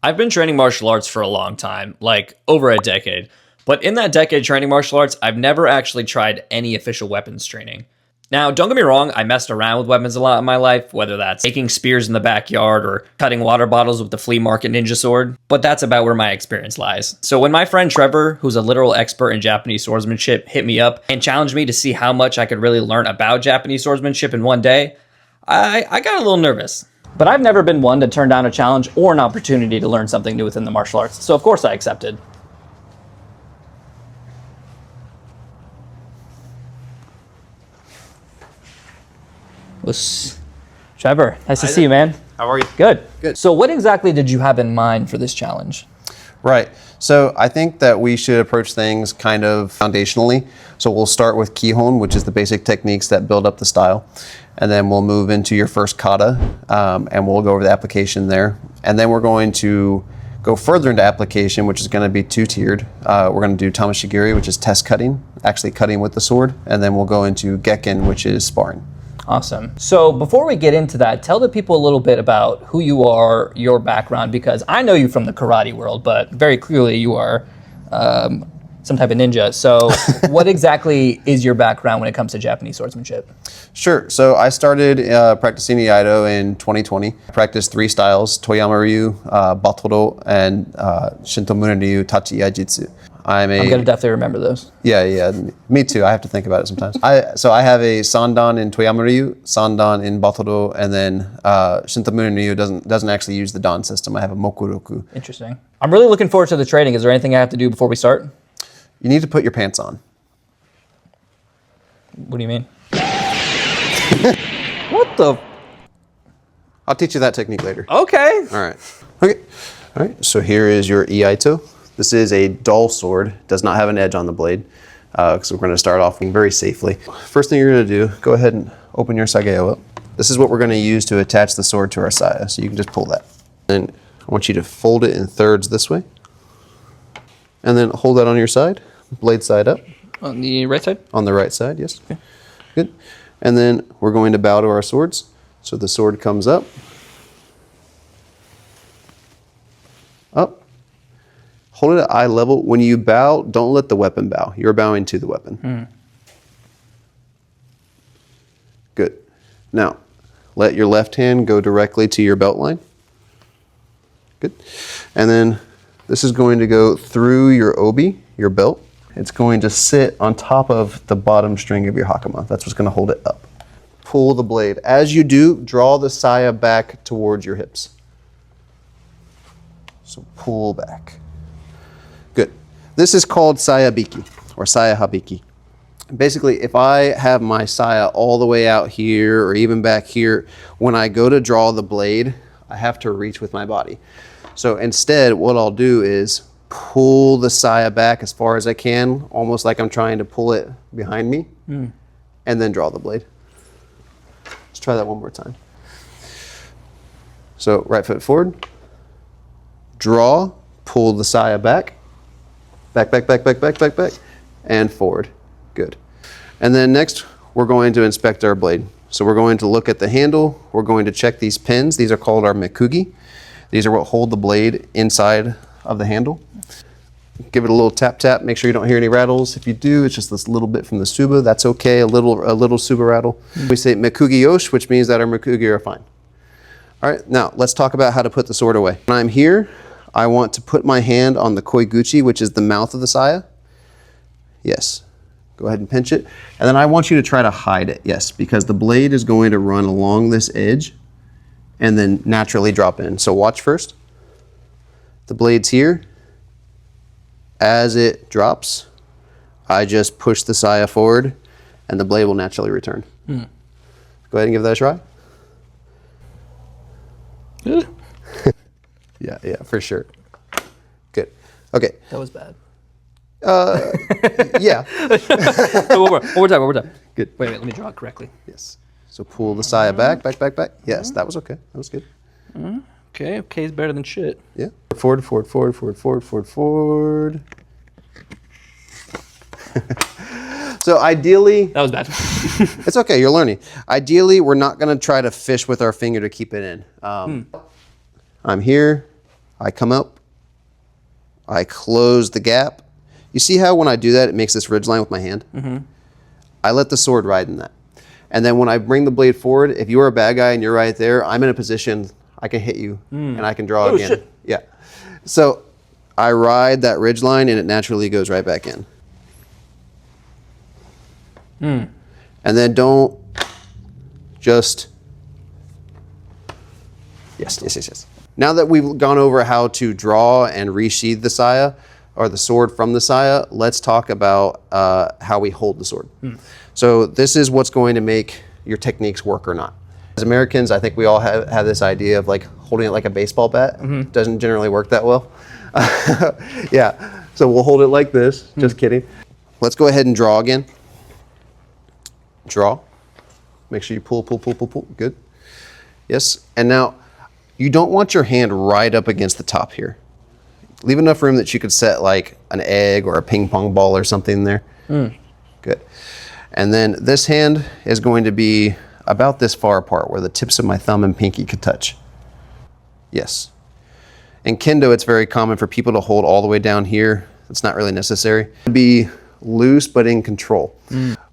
I've been training martial arts for a long time, like over a decade. But in that decade training martial arts, I've never actually tried any official weapons training. Now, don't get me wrong, I messed around with weapons a lot in my life, whether that's making spears in the backyard or cutting water bottles with the flea market ninja sword, but that's about where my experience lies. So when my friend Trevor, who's a literal expert in Japanese swordsmanship, hit me up and challenged me to see how much I could really learn about Japanese swordsmanship in one day, I got a little nervous. But I've never been one to turn down a challenge or an opportunity to learn something new within the martial arts, so of course I accepted. Trevor, nice to see you, man. How are you? Good. Good. So what exactly did you have in mind for this challenge? Right. So I think that we should approach things kind of foundationally. So we'll start with Kihon, which is the basic techniques that build up the style. And then we'll move into your first kata, and we'll go over the application there. And then we're going to go further into application, which is going to be two-tiered. We're going to do Tameshigiri, which is test cutting, actually cutting with the sword. And then we'll go into Gekken, which is sparring. Awesome. So before we get into that, tell the people a little bit about who you are, your background, because I know you from the karate world, but very clearly you are some type of ninja. So what exactly is your background when it comes to Japanese swordsmanship? Sure. So I started practicing Iaido in 2020. I practiced 3 styles: Toyama Ryu, Batoro, and Shinto Mune Ryu Tachi Iaijitsu. I'm going to definitely remember those. Yeah, me too. I have to think about it sometimes. So I have a Sandan in Toyama Ryu, Sandan in Batoro, and then Shinto Mune Ryu doesn't actually use the Dan system. I have a Mokuroku. Interesting. I'm really looking forward to the training. Is there anything I have to do before we start? You need to put your pants on. What do you mean? What the? I'll teach you that technique later. Okay. All right. Okay. All right. So here is your Iaito. This is a dull sword. Does not have an edge on the blade, because we're going to start off very safely. First thing you're going to do, go ahead and open your sageo up. This is what we're going to use to attach the sword to our saya. So you can just pull that. And I want you to fold it in thirds this way. And then hold that on your side, blade side up. On the right side? On the right side, yes. Okay. Good. And then we're going to bow to our swords. So the sword comes up. Up. Hold it at eye level. When you bow, don't let the weapon bow. You're bowing to the weapon. Good. Now, let your left hand go directly to your belt line. Good. And then this is going to go through your obi, your belt. It's going to sit on top of the bottom string of your hakama. That's what's going to hold it up. Pull the blade. As you do, draw the saya back towards your hips. So pull back. Good. This is called saya biki or saya habiki. Basically, if I have my saya all the way out here or even back here, when I go to draw the blade, I have to reach with my body. So instead, what I'll do is pull the saya back as far as I can, almost like I'm trying to pull it behind me, and then draw the blade. Let's try that one more time. So right foot forward, draw, pull the saya back, back, and forward. Good. And then next, we're going to inspect our blade. So we're going to look at the handle. We're going to check these pins. These are called our mikugi. These are what hold the blade inside of the handle. Give it a little tap tap. Make sure you don't hear any rattles. If you do, it's just this little bit from the suba. That's okay. A little suba rattle. We say mikugi yosh, which means that our mikugi are fine. All right. Now let's talk about how to put the sword away. When I'm here, I want to put my hand on the koiguchi, which is the mouth of the saya. Yes. Go ahead and pinch it. And then I want you to try to hide it. Yes, because the blade is going to run along this edge and then naturally drop in. So watch first. The blade's here. As it drops, I just push the saya forward and the blade will naturally return. Go ahead and give that a try. Yeah, for sure. Good. Okay. That was bad. Yeah. One more time. Good. Wait, let me draw it correctly. Yes. So pull the saya back. Yes, that was okay. That was good. Okay is better than shit. Yeah. Forward. So ideally... That was bad. It's okay, you're learning. Ideally, we're not going to try to fish with our finger to keep it in. I'm here. I come up, I close the gap. You see how when I do that, it makes this ridge line with my hand? Mm-hmm. I let the sword ride in that. And then when I bring the blade forward, if you're a bad guy and you're right there, I'm in a position, I can hit you and I can draw again. Shit. Yeah. So I ride that ridge line and it naturally goes right back in. And then don't just, yes. Now that we've gone over how to draw and resheath the saya, or the sword from the saya, let's talk about how we hold the sword. So this is what's going to make your techniques work or not. As Americans, I think we all have this idea of like holding it like a baseball bat. Doesn't generally work that well. Yeah, so we'll hold it like this, just kidding. Let's go ahead and draw again. Draw. Make sure you pull, good. Yes, and now you don't want your hand right up against the top here. Leave enough room that you could set like an egg or a ping pong ball or something there. Good. And then this hand is going to be about this far apart where the tips of my thumb and pinky could touch. Yes. In kendo, it's very common for people to hold all the way down here. It's not really necessary. Be loose but in control.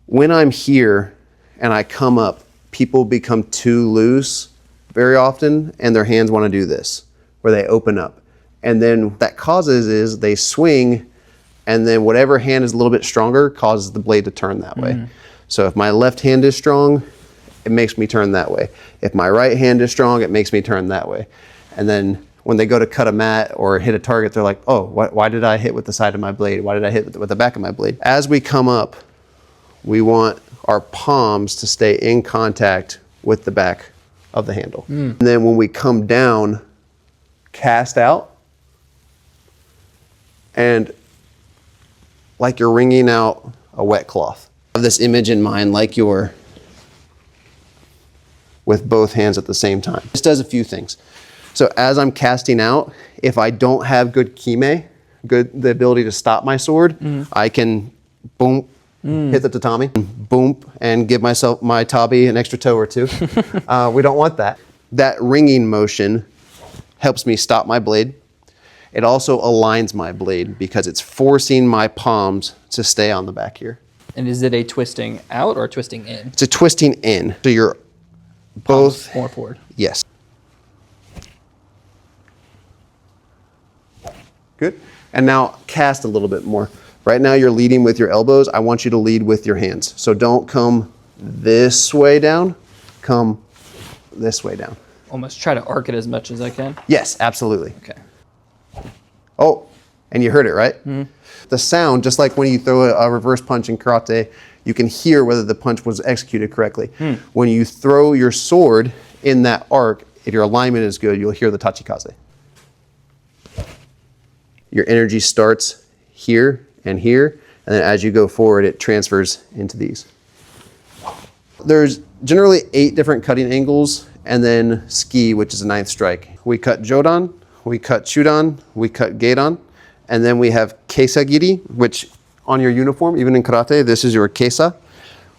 When I'm here and I come up, people become too loose very often and their hands want to do this, where they open up. And then what that causes is they swing, and then whatever hand is a little bit stronger causes the blade to turn that way. So if my left hand is strong, it makes me turn that way. If my right hand is strong, it makes me turn that way. And then when they go to cut a mat or hit a target, they're like, oh, why did I hit with the side of my blade? Why did I hit with the back of my blade? As we come up, we want our palms to stay in contact with the back of the handle. And then when we come down, cast out, and like you're wringing out a wet cloth. I have this image in mind like you're with both hands at the same time. This does a few things. So as I'm casting out, if I don't have good kime, the ability to stop my sword, I can boom, hit the tatami, boom, and give myself, my tabi, an extra toe or two. We don't want that. That ringing motion helps me stop my blade. It also aligns my blade because it's forcing my palms to stay on the back here. And is it a twisting out or a twisting in? It's a twisting in. So you're both more forward. Yes. Good. And now cast a little bit more. Right now you're leading with your elbows. I want you to lead with your hands. So don't come this way down. Come this way down. Almost try to arc it as much as I can. Yes, absolutely. Okay. Oh, and you heard it, right? The sound, just like when you throw a reverse punch in karate, you can hear whether the punch was executed correctly. When you throw your sword in that arc, if your alignment is good, you'll hear the tachikaze. Your energy starts here, and then as you go forward, it transfers into these. There's generally 8 different cutting angles, and then ski, which is a 9th strike. We cut jodan, we cut chudan, we cut geidan, and then we have keisagiri, which on your uniform, even in karate, this is your keisa.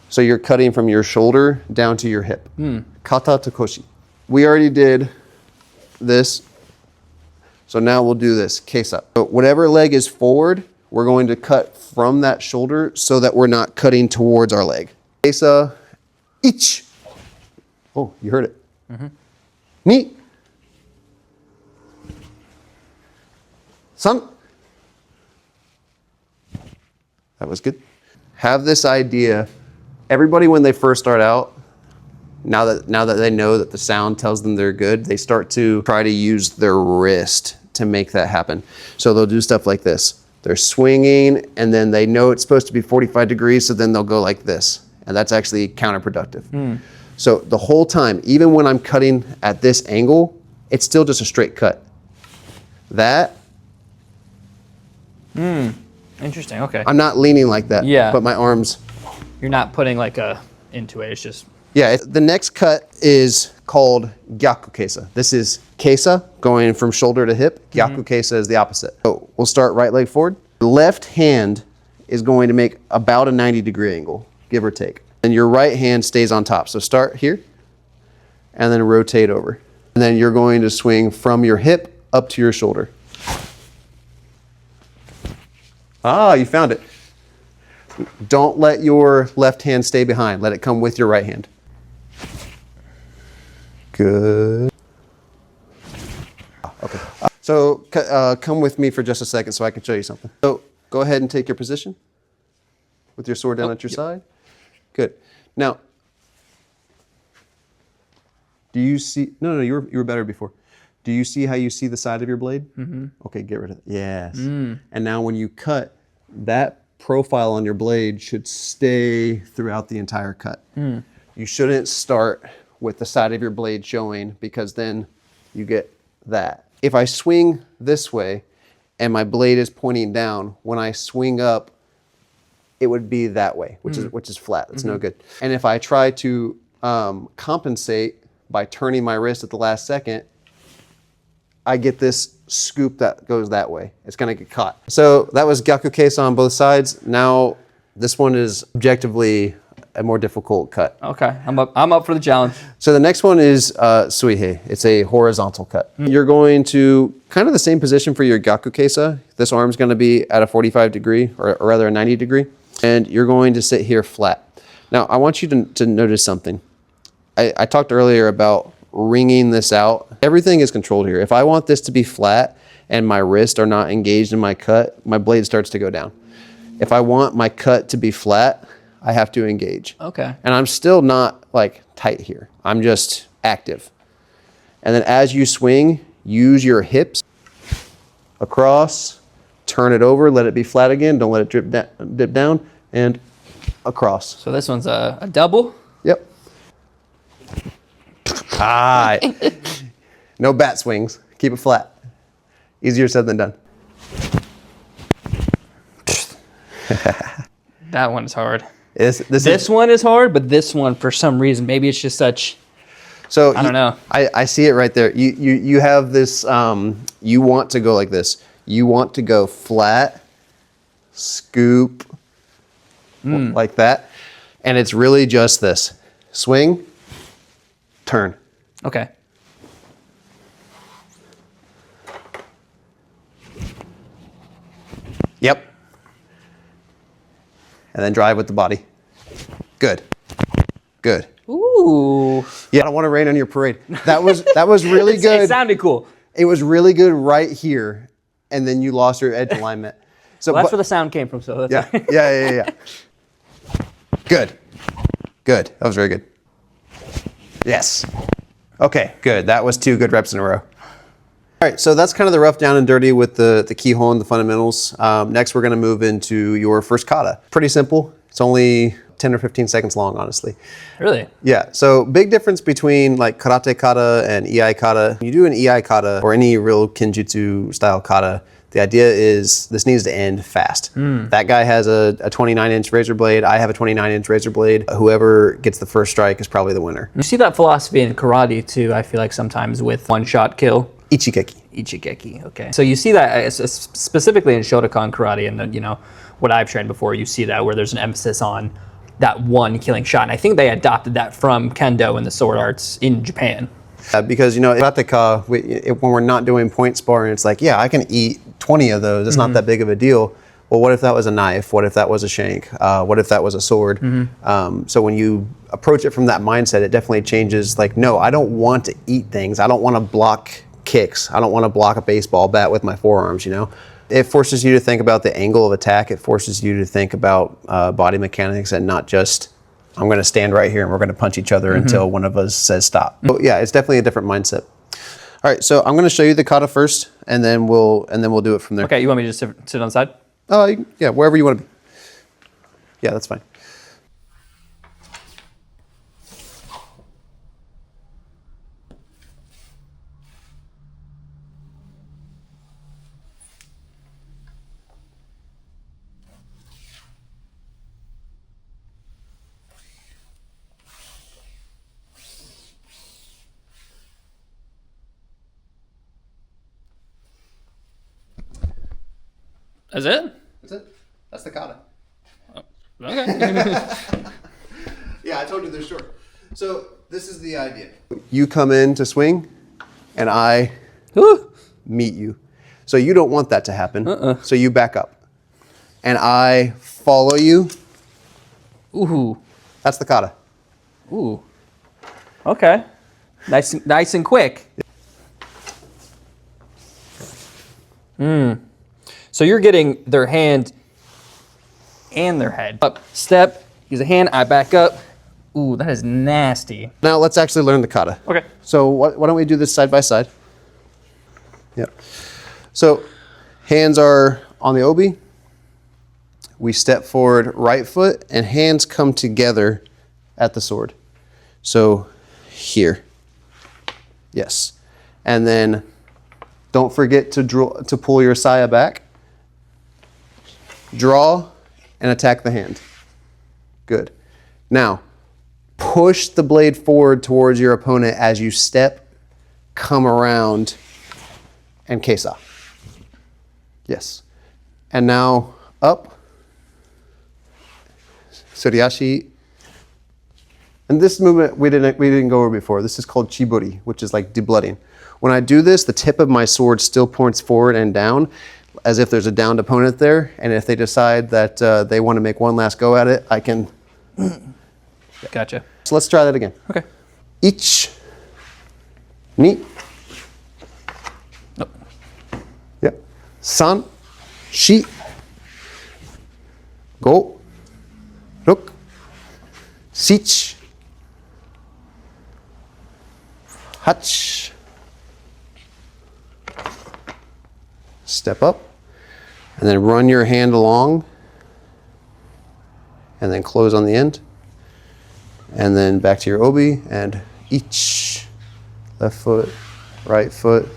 So you're cutting from your shoulder down to your hip. Kata to koshi. We already did this, so now we'll do this, keisa. So whatever leg is forward, we're going to cut from that shoulder so that we're not cutting towards our leg. Keisa, ich. Oh, you heard it. Ni. San. That was good. Have this idea. Everybody, when they first start out, now that they know that the sound tells them they're good, they start to try to use their wrist to make that happen. So they'll do stuff like this. They're swinging, and then they know it's supposed to be 45 degrees, so then they'll go like this. And that's actually counterproductive. So the whole time, even when I'm cutting at this angle, it's still just a straight cut. That. Interesting, okay. I'm not leaning like that. Yeah. But my arms. You're not putting like a into it, it's just. Yeah, the next cut is called gyaku keisa. This is keisa, going from shoulder to hip. Gyaku keisa is the opposite. So we'll start right leg forward. The left hand is going to make about a 90-degree angle, give or take. And your right hand stays on top. So start here, and then rotate over. And then you're going to swing from your hip up to your shoulder. Ah, you found it. Don't let your left hand stay behind. Let it come with your right hand. Good. Okay. So come with me for just a second so I can show you something. So go ahead and take your position with your sword down at your side. Good. Now, do you see? No, you were better before. Do you see how you see the side of your blade? Mm-hmm. Okay, get rid of it. Yes. And now when you cut, that profile on your blade should stay throughout the entire cut. You shouldn't start with the side of your blade showing, because then you get that. If I swing this way and my blade is pointing down, when I swing up, it would be that way, which is flat. It's no good. And if I try to compensate by turning my wrist at the last second, I get this scoop that goes that way. It's gonna get caught. So that was Gyaku Keisa on both sides. Now this one is objectively a more difficult cut. Okay, I'm up for the challenge. So the next one is Suihei. It's a horizontal cut. You're going to kind of the same position for your Gyaku Keisa. This arm's gonna be at a 45 degree, or rather a 90 degree. And you're going to sit here flat. Now I want you to notice something. I talked earlier about wringing this out. Everything is controlled here. If I want this to be flat and my wrists are not engaged in my cut, my blade starts to go down. If I want my cut to be flat, I have to engage. Okay. And I'm still not like tight here. I'm just active. And then as you swing, use your hips across, turn it over, let it be flat again. Don't let it dip down, and across. So this one's a double? Yep. Ah, no bat swings. Keep it flat. Easier said than done. That one is hard. This one is hard, but this one, for some reason, maybe it's just such. So I don't know. I see it right there. You have this. You want to go like this. You want to go flat, scoop, like that, and it's really just this: swing, turn. Okay. Yep. And then drive with the body. Good. Good. Ooh. Yeah, I don't want to rain on your parade. That was really good. It sounded cool. It was really good right here, and then you lost your edge alignment. So Well, that's where the sound came from. So that's yeah. Good. Good. That was very good. Yes. Okay, good. That was 2 good reps in a row. All right, so that's kind of the rough down and dirty with the Kihon, the fundamentals. Next, we're going to move into your first kata. Pretty simple. It's only 10 or 15 seconds long, honestly. Really? Yeah, so big difference between like karate kata and EI kata. When you do an EI kata or any real kenjutsu style kata, the idea is this needs to end fast. That guy has a 29-inch razor blade. I have a 29-inch razor blade. Whoever gets the first strike is probably the winner. You see that philosophy in karate too, I feel like sometimes with one-shot kill. Ichigeki, okay. So you see that specifically in Shotokan karate, and then, what I've trained before, you see that where there's an emphasis on that one killing shot. And I think they adopted that from kendo and the sword arts in Japan. Because, karateka, when we're not doing point sparring, it's like, yeah, I can eat 20 of those. It's not that big of a deal. Well, what if that was a knife? What if that was a shank? What if that was a sword? So when you approach it from that mindset, it definitely changes. Like, no, I don't want to eat things. I don't want to block kicks. I don't want to block a baseball bat with my forearms, It forces you to think about the angle of attack. It forces you to think about body mechanics and not just, I'm going to stand right here and we're going to punch each other until one of us says stop. So yeah, it's definitely a different mindset. All right, so I'm going to show you the kata first, and then we'll do it from there. Okay, you want me to just sit on the side? Yeah, wherever you want to be. Yeah, that's fine. That's it? That's it. That's the kata. Okay. Yeah, I told you they're short. So this is the idea. You come in to swing, and I meet you. So you don't want that to happen. So you back up. And I follow you. Ooh. That's the kata. Ooh. Okay. Nice and quick. So you're getting their hand and their head. Up, step, use a hand, I back up. Ooh, that is nasty. Now let's actually learn the kata. Okay. So why don't we do this side by side? Yep. So hands are on the obi. We step forward right foot and hands come together at the sword. So here. Yes. And then don't forget to pull your saya back. Draw and attack the hand. Good. Now, push the blade forward towards your opponent as you step, come around, and kesa. Yes. And now up. Suriashi. And this movement we didn't go over before. This is called chiburi, which is like deblooding. When I do this, the tip of my sword still points forward and down, as if there's a downed opponent there. And if they decide that they want to make one last go at it, I can. Gotcha. So let's try that again. Okay. Ich, ni. Nope. Yep. San, shi, go, ruk, sich, hach. Step up, and then run your hand along, and then close on the end. And then back to your obi, and each. Left foot, right foot,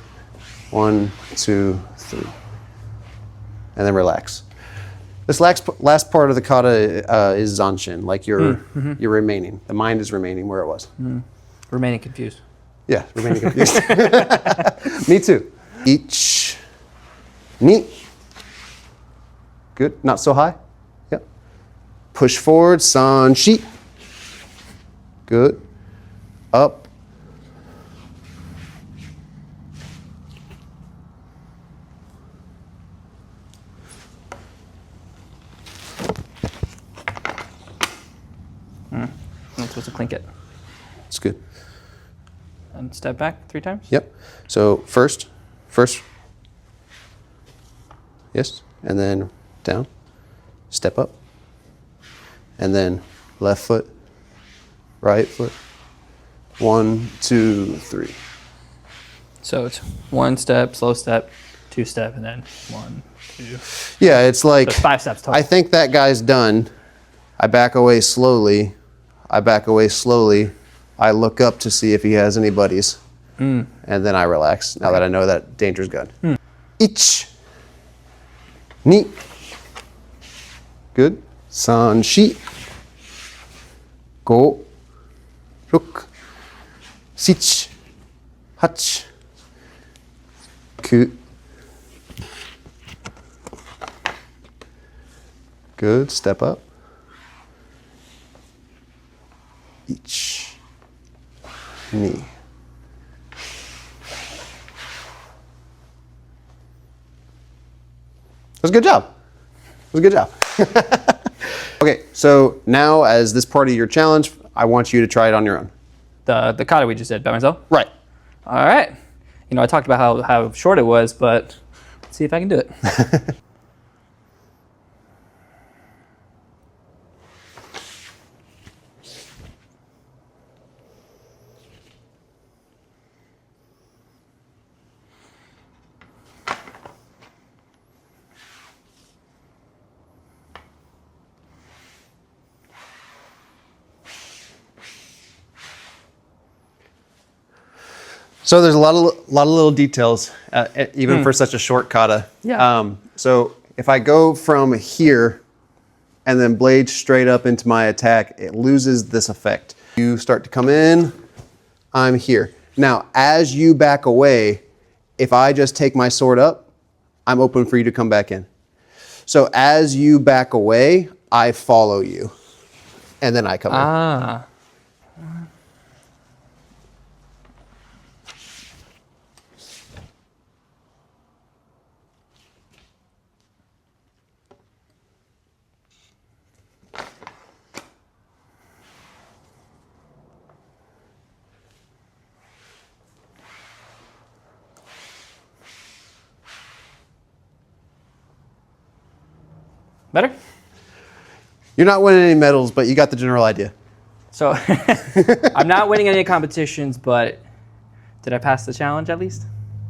1, 2, 3. And then relax. This last part of the kata is zanshin, like you're remaining. The mind is remaining where it was. Remaining confused. Yeah, remaining confused. Me too. Each, ni. Good, not so high. Yep. Push forward, san, shi. Good. Up. I'm supposed to clink it. It's good. And step back 3 times? Yep. So first. Yes. And then down. Step up. And then left foot. Right foot. 1, 2, 3. So it's 1 step, slow step, 2 step, and then 1, 2. Yeah, it's like. So it's 5 steps total. I think that guy's done. I back away slowly. I look up to see if he has any buddies. And then I relax now that I know that danger's gone. Ich. Ni. Good. San, shi. Go. Ruk. Sich. Hach. Ku. Good. Step up. Ich. Ni. It was a good job. It was a good job. Okay, so now as this part of your challenge, I want you to try it on your own. The kata we just did by myself? Right. All right. You know, I talked about how short it was, but let's see if I can do it. So there's a lot of little details, even for such a short kata. Yeah. So if I go from here and then blade straight up into my attack, it loses this effect. You start to come in, I'm here. Now, as you back away, if I just take my sword up, I'm open for you to come back in. So as you back away, I follow you, and then I come in. Ah. Better? You're not winning any medals, but you got the general idea. So I'm not winning any competitions, but did I pass the challenge at least?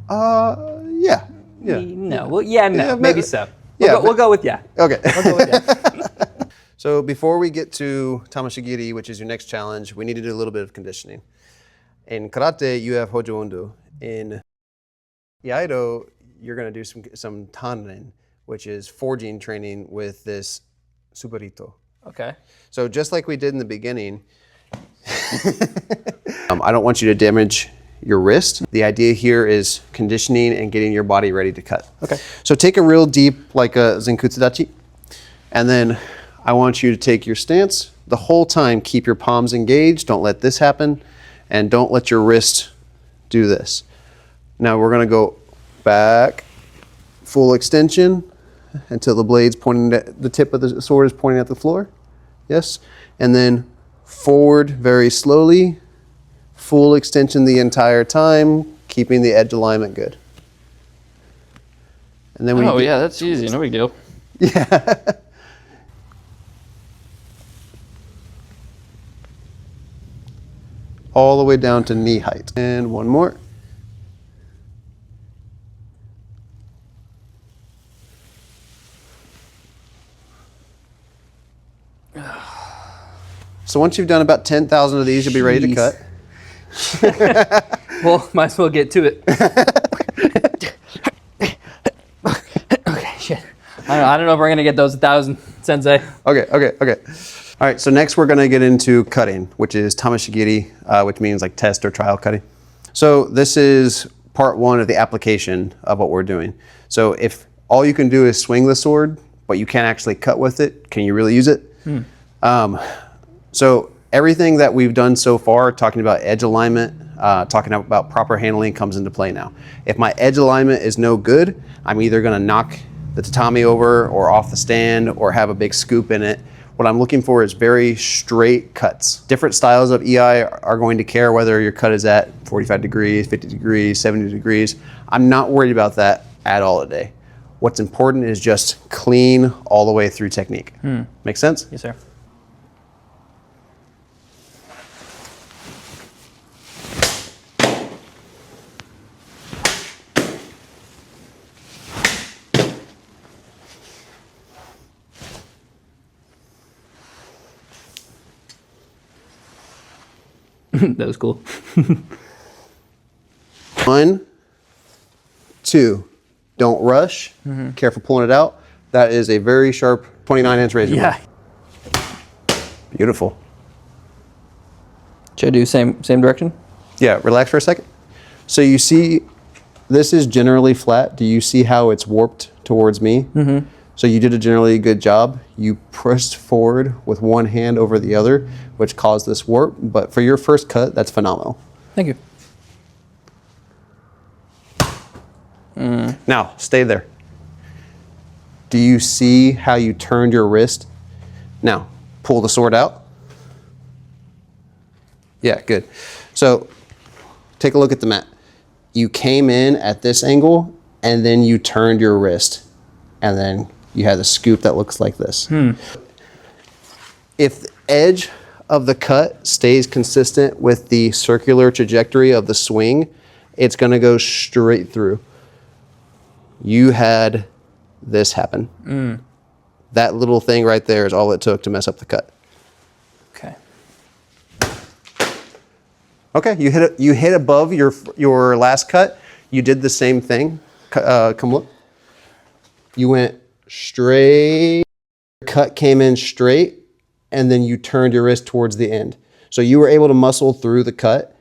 Yeah. No. Well, yeah, no. Yeah, maybe so. Yeah, We'll go with yeah. Okay. We'll go with yeah. So before we get to Tameshigiri, which is your next challenge, we need to do a little bit of conditioning. In karate, you have hojo undo. In iaido, you're going to do some tanren, which is forging training with this subarito. Okay. So just like we did in the beginning, I don't want you to damage your wrist. The idea here is conditioning and getting your body ready to cut. Okay. So take a real deep, like a zenkutsudachi, and then I want you to take your stance. The whole time, keep your palms engaged. Don't let this happen, and don't let your wrist do this. Now we're gonna go back, full extension, until the blade's pointing at the tip of the sword is pointing at the floor. Yes. And then forward very slowly, full extension the entire time, keeping the edge alignment good. And then yeah, that's easy. No big deal. Yeah. All the way down to knee height. And one more. So once you've done about 10,000 of these, you'll be ready to cut. Well, might as well get to it. Okay, shit. I don't know if we're gonna get those 1,000, Sensei. Okay. All right, so next we're gonna get into cutting, which is Tameshigiri, which means like test or trial cutting. So this is part one of the application of what we're doing. So if all you can do is swing the sword, but you can't actually cut with it, can you really use it? So everything that we've done so far, talking about edge alignment, talking about proper handling, comes into play now. If my edge alignment is no good, I'm either gonna knock the tatami over or off the stand or have a big scoop in it. What I'm looking for is very straight cuts. Different styles of EI are going to care whether your cut is at 45 degrees, 50 degrees, 70 degrees. I'm not worried about that at all today. What's important is just clean all the way through technique. Make sense? Yes, sir. That was cool. 1, 2, don't rush. Careful pulling it out. That is a very sharp 29-inch razor blade. Beautiful. Should I do same direction? Yeah, relax for a second. So you see, this is generally flat. Do you see how it's warped towards me? So you did a generally good job. You pushed forward with one hand over the other, which caused this warp. But for your first cut, that's phenomenal. Thank you. Now, stay there. Do you see how you turned your wrist? Now, pull the sword out. Yeah, good. So take a look at the mat. You came in at this angle, and then you turned your wrist, and then you had a scoop that looks like this. If the edge of the cut stays consistent with the circular trajectory of the swing, it's gonna go straight through. You had this happen. That little thing right there is all it took to mess up the cut. Okay. Okay, you hit above your last cut. You did the same thing. Come look. You went straight, cut came in straight, and then you turned your wrist towards the end. So you were able to muscle through the cut.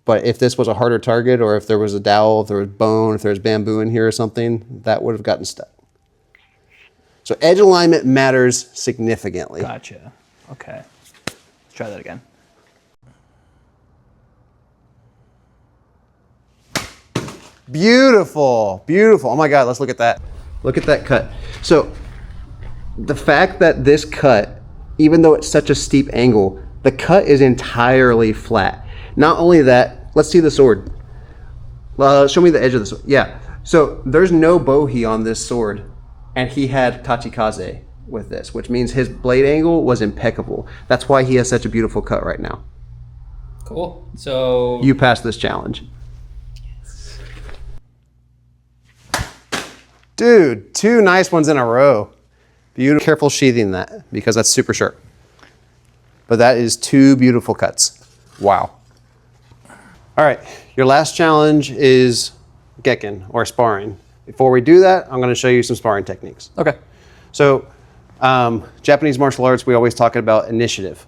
But if this was a harder target, or if there was a dowel, if there was bone, if there was bamboo in here or something, that would have gotten stuck. So edge alignment matters significantly. Gotcha. Okay. Let's try that again. Beautiful, beautiful. Oh my God, let's look at that. Look at that cut. So the fact that this cut, even though it's such a steep angle, the cut is entirely flat. Not only that, let's see the sword. Show me the edge of the sword. Yeah, so there's no bohie on this sword, and he had tachikaze with this, which means his blade angle was impeccable. That's why he has such a beautiful cut right now. Cool. So You passed this challenge. Dude, 2 nice ones in a row. Beautiful. Careful sheathing that because that's super sharp. But that is 2 beautiful cuts. Wow. All right, your last challenge is Gekken or sparring. Before we do that, I'm going to show you some sparring techniques. Okay. So, Japanese martial arts, we always talk about initiative.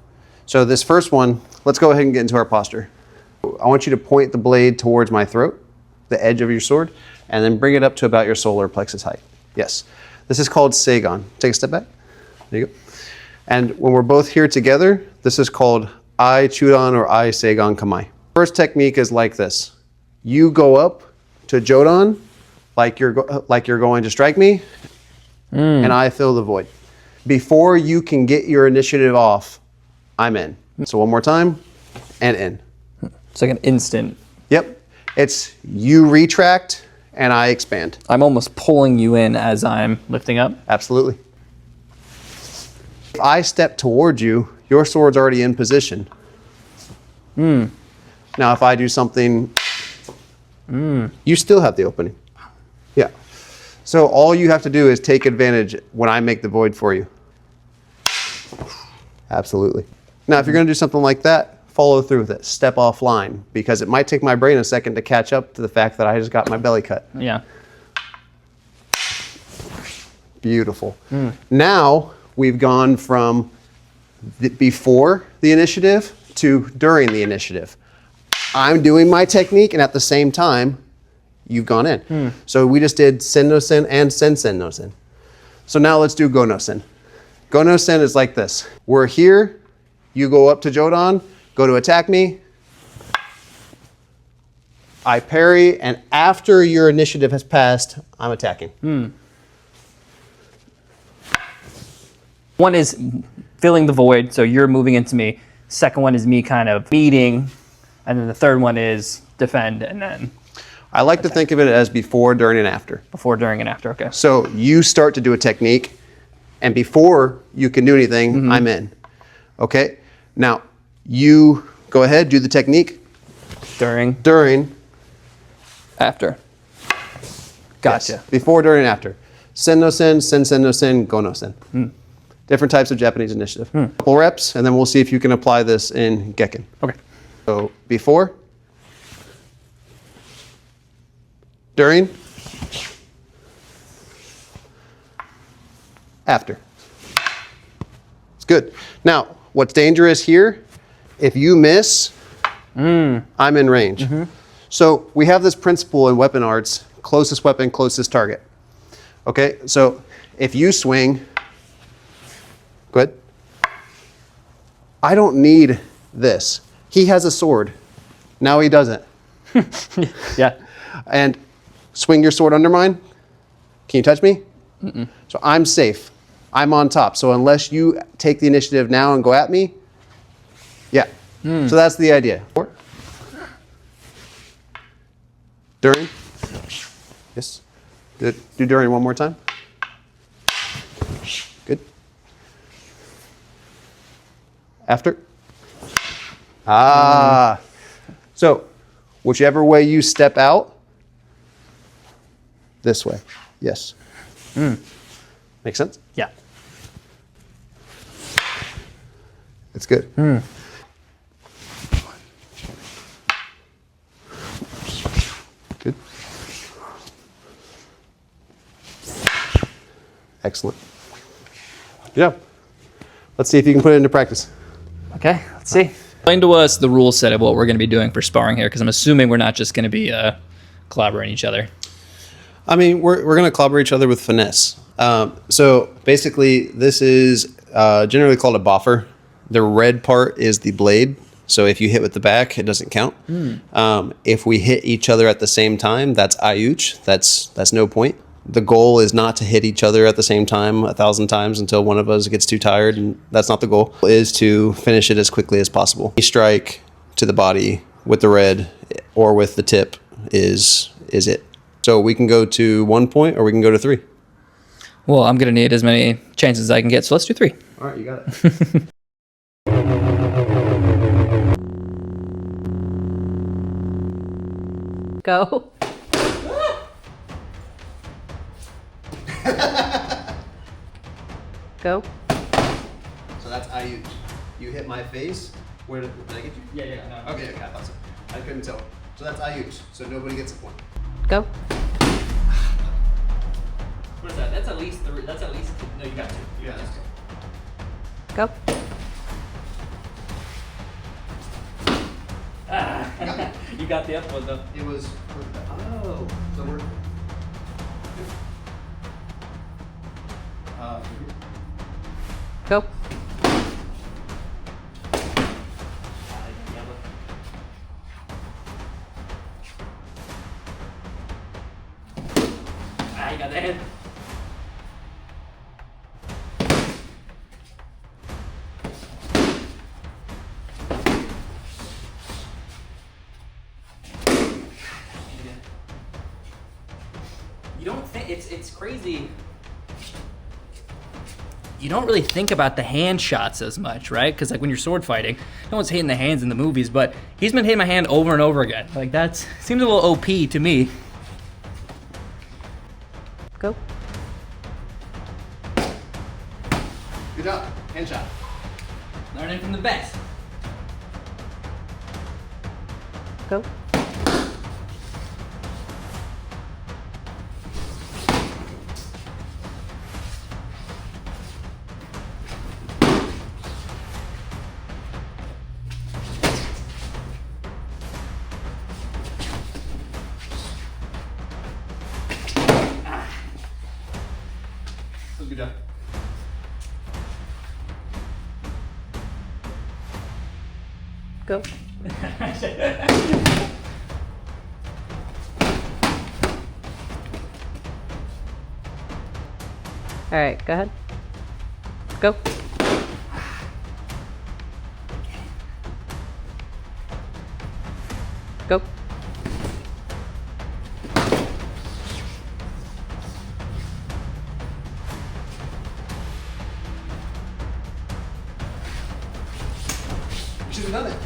So this first one, let's go ahead and get into our posture. I want you to point the blade towards my throat, the edge of your sword, and then bring it up to about your solar plexus height. Yes. This is called Seigan. Take a step back. There you go. And when we're both here together, this is called I Chudan or I Seigan Kamai. First technique is like this. You go up to Jodan like you're going to strike me, and I fill the void. Before you can get your initiative off, I'm in. So one more time, and in. It's like an instant. Yep. It's you retract, and I expand. I'm almost pulling you in as I'm lifting up. Absolutely. If I step towards you, your sword's already in position. Now, if I do something, you still have the opening. Yeah. So all you have to do is take advantage when I make the void for you. Absolutely. Now, if you're going to do something like that, follow through with it. Step offline, because it might take my brain a second to catch up to the fact that I just got my belly cut. Yeah. Beautiful. Now, we've gone from before the initiative to during the initiative. I'm doing my technique, and at the same time, you've gone in. So we just did sen no sen and sen sen no sen. So now let's do go no sen. Go no sen is like this. We're here, you go up to Jodan, go to attack me, I parry, and after your initiative has passed, I'm attacking. One is filling the void, so you're moving into me. Second one is me kind of beating, and then the third one is defend, and then I like to think of it as before, during, and after. before, during, and after. Okay. So you start to do a technique, and before you can do anything, I'm in. Okay? Now, you go ahead, do the technique. During, During, after. Gotcha. yes, before, during, and after. Sen no sen, sen sen no sen, go no sen. Different types of Japanese initiative. Couple reps, and then we'll see if you can apply this in Gekken. Okay. So before, during, after. It's good. Now, what's dangerous here, if you miss, I'm in range. So we have this principle in weapon arts, closest weapon, closest target. Okay, so if you swing, good. I don't need this. He has a sword. Now he doesn't. Yeah. And swing your sword under mine. Can you touch me? So I'm safe. I'm on top. So unless you take the initiative now and go at me, yeah. So that's the idea. During. Yes. Do during one more time. Good. After. Ah. So whichever way you step out, this way. Yes. Make sense? Yeah. It's good. Good. Excellent. Yeah. Let's see if you can put it into practice. Okay. Let's see. Explain to us the rule set of what we're going to be doing for sparring here, because I'm assuming we're not just going to be collaborating each other. I mean, we're going to collaborate each other with finesse. So basically, this is generally called a boffer. The red part is the blade. So if you hit with the back, it doesn't count. If we hit each other at the same time, that's ayuch. That's no point. The goal is not to hit each other at the same time 1,000 times until one of us gets too tired, and that's not the goal. It is to finish it as quickly as possible. A strike to the body with the red or with the tip is it. So we can go to 1 point or we can go to 3. Well, I'm gonna need as many chances as I can get, so let's do 3. All right, you got it. Go. Go. So that's Ayush. You hit my face. Where did I get you? Yeah, no. Okay, I thought so. I couldn't tell. So that's Ayush. So nobody gets a point. Go. What is that? That's at least 3. That's at least 2. No, you got 2. You got 2. Go. You got the up one though. It was. Oh, so we're. Go. You got the head. You don't think it's crazy. You don't really think about the hand shots as much, right? Because like when you're sword fighting, no one's hitting the hands in the movies, but he's been hitting my hand over and over again. Like that's seems a little OP to me. Go. Good job. Hand shot. Learning from the best. Go. Good job. Go. All right, go ahead. Go. Go. You should have done it.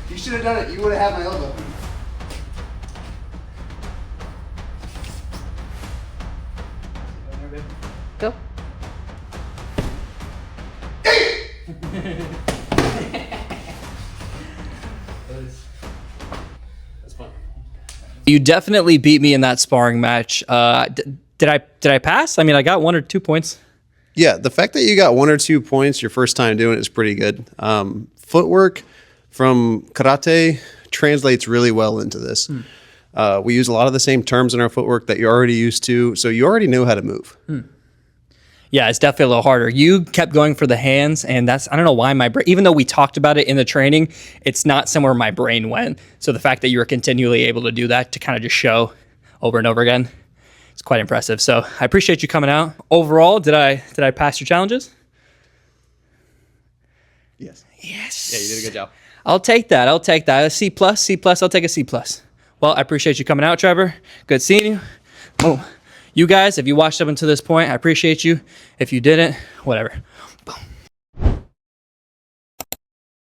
You should have done it. You would have had my elbow. Go. That's fun. You definitely beat me in that sparring match. Did I pass? I mean, I got 1 or 2 points. Yeah, the fact that you got 1 or 2 points your first time doing it is pretty good. Footwork from karate translates really well into this. We use a lot of the same terms in our footwork that you're already used to, so you already know how to move. Yeah, it's definitely a little harder. You kept going for the hands, and that's, I don't know why my brain, even though we talked about it in the training, it's not somewhere my brain went. So the fact that you were continually able to do that to kind of just show over and over again, it's quite impressive. So I appreciate you coming out. Overall, did I pass your challenges? Yes. Yes. Yeah, you did a good job. I'll take that. I'll take that. A C plus, C plus. I'll take a C plus. Well, I appreciate you coming out, Trevor. Good seeing you. Oh, you guys, if you watched up until this point, I appreciate you. If you didn't, whatever.